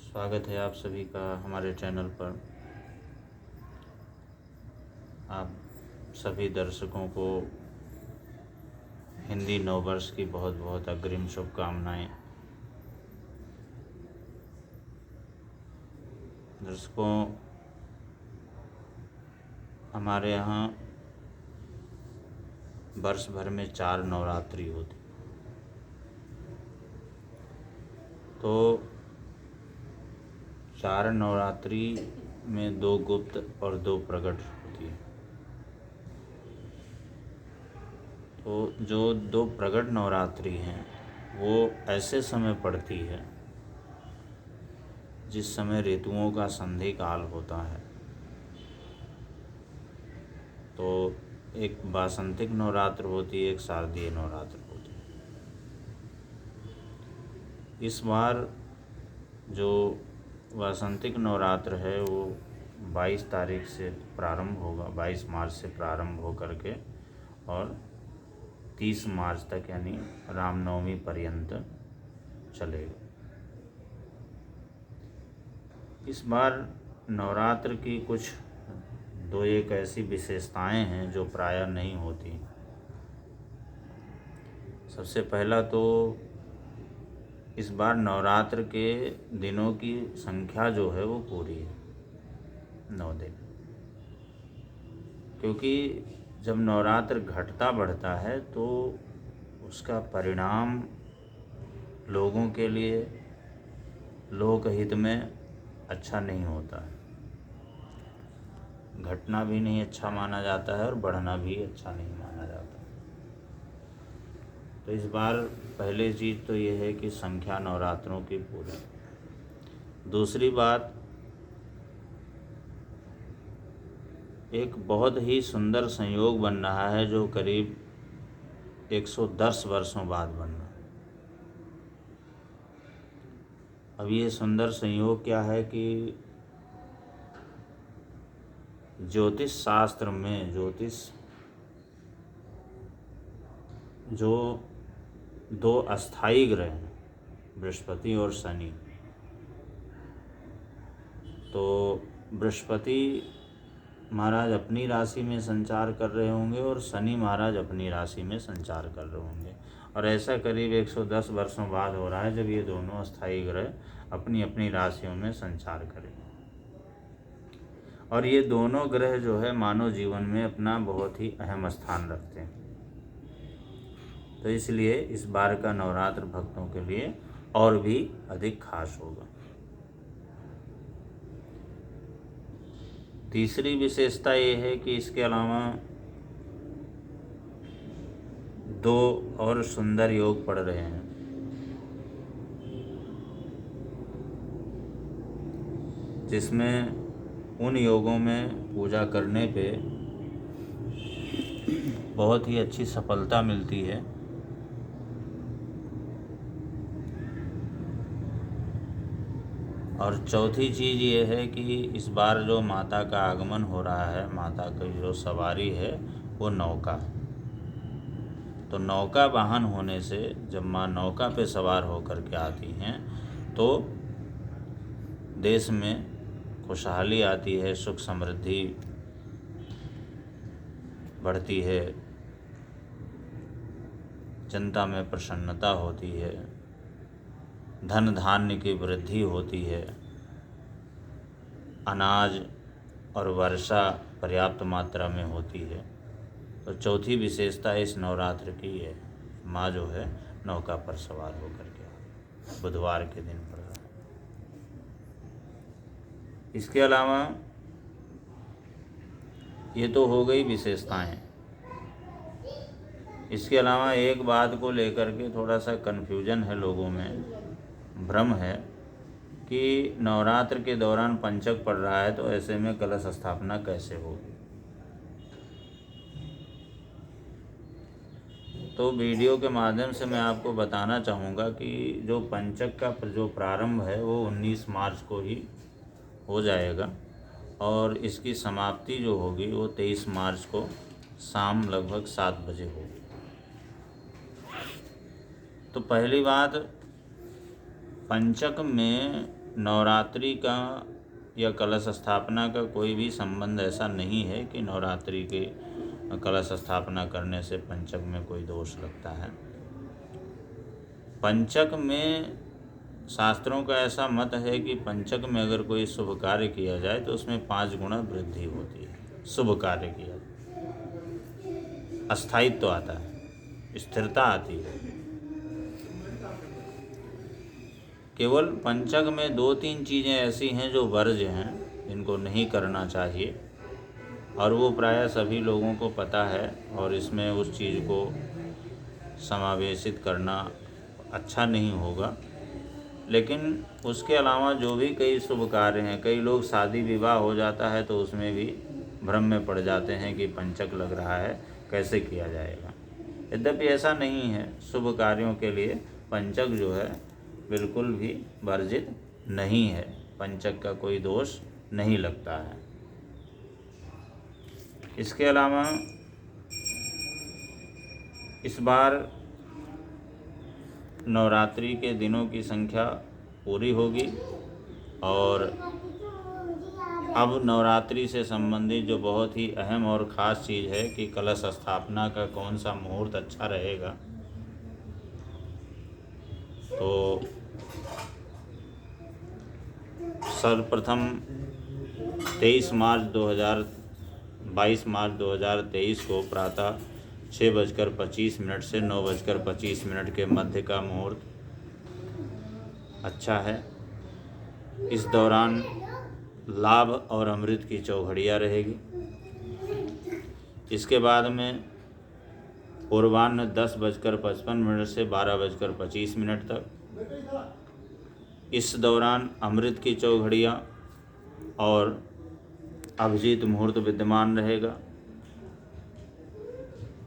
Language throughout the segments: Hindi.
स्वागत है आप सभी का हमारे चैनल पर। आप सभी दर्शकों को हिंदी नववर्ष की बहुत बहुत अग्रिम शुभकामनाएं। दर्शकों, हमारे यहाँ वर्ष भर में 4 नवरात्रि होती, तो 4 नवरात्रि में 2 गुप्त और 2 प्रकट होती है। तो जो 2 प्रकट नवरात्रि हैं वो ऐसे समय पड़ती है जिस समय ऋतुओं का संधि काल होता है। तो एक वासंतिक नवरात्र होती है, एक शारदीय नवरात्र होती है। इस बार जो वासंतिक नवरात्र है वो 22 तारीख से प्रारंभ होगा, 22 मार्च से प्रारंभ हो करके और 30 मार्च तक यानी रामनवमी पर्यंत चलेगा। इस बार नवरात्र की कुछ 2-1 ऐसी विशेषताएं हैं जो प्रायः नहीं होती। सबसे पहला तो इस बार नवरात्र के दिनों की संख्या जो है वो पूरी है, 9 दिन। क्योंकि जब नवरात्र घटता बढ़ता है तो उसका परिणाम लोगों के लिए लोकहित में अच्छा नहीं होता है। घटना भी नहीं अच्छा माना जाता है और बढ़ना भी अच्छा नहीं माना जाता। तो इस बार पहली चीज़ तो ये है कि संख्या नवरात्रों की पूरी। दूसरी बात, एक बहुत ही सुंदर संयोग बन रहा है जो करीब 110 वर्षों बाद बन रहा है। अब ये सुंदर संयोग क्या है कि ज्योतिष शास्त्र में जो 2 अस्थाई ग्रह हैं, बृहस्पति और शनि, तो बृहस्पति महाराज अपनी राशि में संचार कर रहे होंगे और शनि महाराज अपनी राशि में संचार कर रहे होंगे। और ऐसा करीब 110 वर्षों बाद हो रहा है जब ये दोनों अस्थाई ग्रह अपनी अपनी राशियों में संचार करें। और ये दोनों ग्रह जो है मानव जीवन में अपना बहुत ही अहम स्थान रखते हैं। तो इसलिए इस बार का नवरात्र भक्तों के लिए और भी अधिक खास होगा। तीसरी विशेषता ये है कि इसके अलावा 2 और सुंदर योग पड़ रहे हैं, जिसमें उन योगों में पूजा करने पे बहुत ही अच्छी सफलता मिलती है। और चौथी चीज़ ये है कि इस बार जो माता का आगमन हो रहा है, माता की जो सवारी है वो नौका है। तो नौका वाहन होने से जब माँ नौका पे सवार होकर के आती हैं तो देश में खुशहाली आती है, सुख समृद्धि बढ़ती है, जनता में प्रसन्नता होती है, धन धान्य की वृद्धि होती है, अनाज और वर्षा पर्याप्त मात्रा में होती है। तो चौथी विशेषता इस नवरात्र की है, माँ जो है नौका पर सवार होकर के बुधवार के दिन पड़ रहा है। इसके अलावा ये तो हो गई विशेषताएं। इसके अलावा एक बात को लेकर के थोड़ा सा कन्फ्यूजन है, लोगों में भ्रम है कि नवरात्र के दौरान पंचक पड़ रहा है तो ऐसे में कलश स्थापना कैसे होगी। तो वीडियो के माध्यम से मैं आपको बताना चाहूँगा कि जो पंचक का जो प्रारंभ है वो 19 मार्च को ही हो जाएगा और इसकी समाप्ति जो होगी वो 23 मार्च को शाम लगभग 7 बजे होगी। तो पहली बात, पंचक में नवरात्रि का या कलश स्थापना का कोई भी संबंध ऐसा नहीं है कि नवरात्रि के कलश स्थापना करने से पंचक में कोई दोष लगता है। पंचक में शास्त्रों का ऐसा मत है कि पंचक में अगर कोई शुभ कार्य किया जाए तो उसमें 5 गुना वृद्धि होती है। शुभ कार्य किया जाए, अस्थायित्व आता है, स्थिरता आती है। केवल पंचक में 2-3 चीज़ें ऐसी हैं जो वर्ज्य हैं, इनको नहीं करना चाहिए, और वो प्रायः सभी लोगों को पता है, और इसमें उस चीज़ को समावेशित करना अच्छा नहीं होगा। लेकिन उसके अलावा जो भी कई शुभ कार्य हैं, कई लोग शादी विवाह हो जाता है तो उसमें भी भ्रम में पड़ जाते हैं कि पंचक लग रहा है, कैसे किया जाएगा। यद्यपि ऐसा नहीं है, शुभ कार्यों के लिए पंचक जो है बिल्कुल भी वर्जित नहीं है, पंचक का कोई दोष नहीं लगता है। इसके अलावा इस बार नवरात्रि के दिनों की संख्या पूरी होगी, और अब नवरात्रि से संबंधित जो बहुत ही अहम और ख़ास चीज़ है कि कलश स्थापना का कौन सा मुहूर्त अच्छा रहेगा। तो सर्वप्रथम 22 मार्च 2023 को प्रातः 6:25 से 9:25 के मध्य का मुहूर्त अच्छा है। इस दौरान लाभ और अमृत की चौघड़ियाँ रहेगी। इसके बाद में पूर्वाह्न 10:55 से 12:25 तक, इस दौरान अमृत की चौघड़ियाँ और अभिजीत मुहूर्त विद्यमान रहेगा।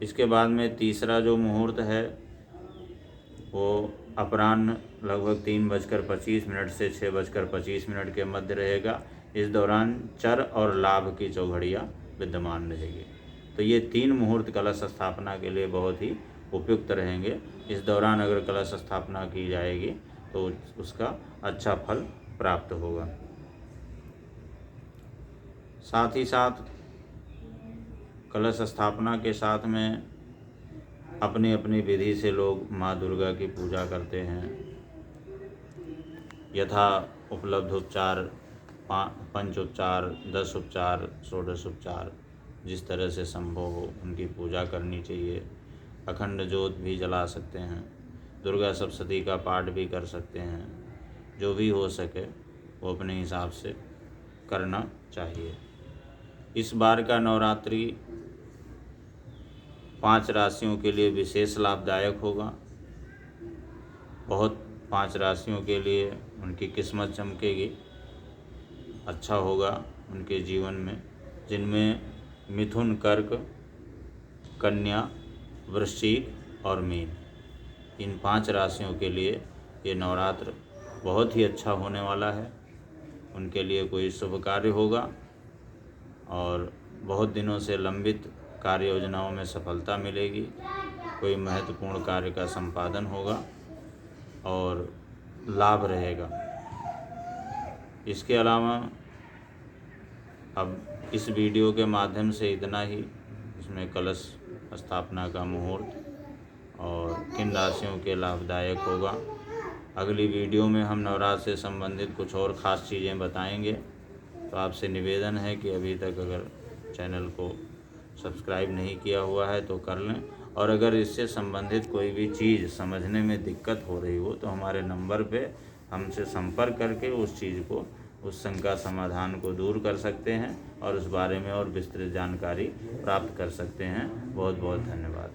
इसके बाद में तीसरा जो मुहूर्त है वो अपराह्न लगभग 3:25 से 6:25 के मध्य रहेगा। इस दौरान चर और लाभ की चौघड़ियाँ विद्यमान रहेगी। तो ये 3 मुहूर्त कलश स्थापना के लिए बहुत ही उपयुक्त रहेंगे। इस दौरान अगर कलश स्थापना की जाएगी तो उसका अच्छा फल प्राप्त होगा। साथ ही साथ कलश स्थापना के साथ में अपनी अपनी विधि से लोग माँ दुर्गा की पूजा करते हैं। यथा उपलब्ध उपचार, पंचोपचार, 10 उपचार, 16 उपचार, जिस तरह से संभव हो उनकी पूजा करनी चाहिए। अखंड ज्योत भी जला सकते हैं, दुर्गा सप्तशती का पाठ भी कर सकते हैं। जो भी हो सके वो अपने हिसाब से करना चाहिए। इस बार का नवरात्रि 5 राशियों के लिए विशेष लाभदायक होगा। बहुत 5 राशियों के लिए उनकी किस्मत चमकेगी, अच्छा होगा उनके जीवन में, जिनमें मिथुन, कर्क, कन्या, वृश्चिक और मीन, इन 5 राशियों के लिए ये नवरात्र बहुत ही अच्छा होने वाला है। उनके लिए कोई शुभ कार्य होगा और बहुत दिनों से लंबित कार्य योजनाओं में सफलता मिलेगी। कोई महत्वपूर्ण कार्य का संपादन होगा और लाभ रहेगा। इसके अलावा अब इस वीडियो के माध्यम से इतना ही। इसमें कलश स्थापना का मुहूर्त और किन राशियों के लाभदायक होगा। अगली वीडियो में हम नवरात्र से संबंधित कुछ और ख़ास चीज़ें बताएंगे। तो आपसे निवेदन है कि अभी तक अगर चैनल को सब्सक्राइब नहीं किया हुआ है तो कर लें, और अगर इससे संबंधित कोई भी चीज़ समझने में दिक्कत हो रही हो तो हमारे नंबर पे हमसे संपर्क करके उस चीज़ को, उस शंका समाधान को दूर कर सकते हैं और उस बारे में और विस्तृत जानकारी प्राप्त कर सकते हैं। बहुत बहुत धन्यवाद।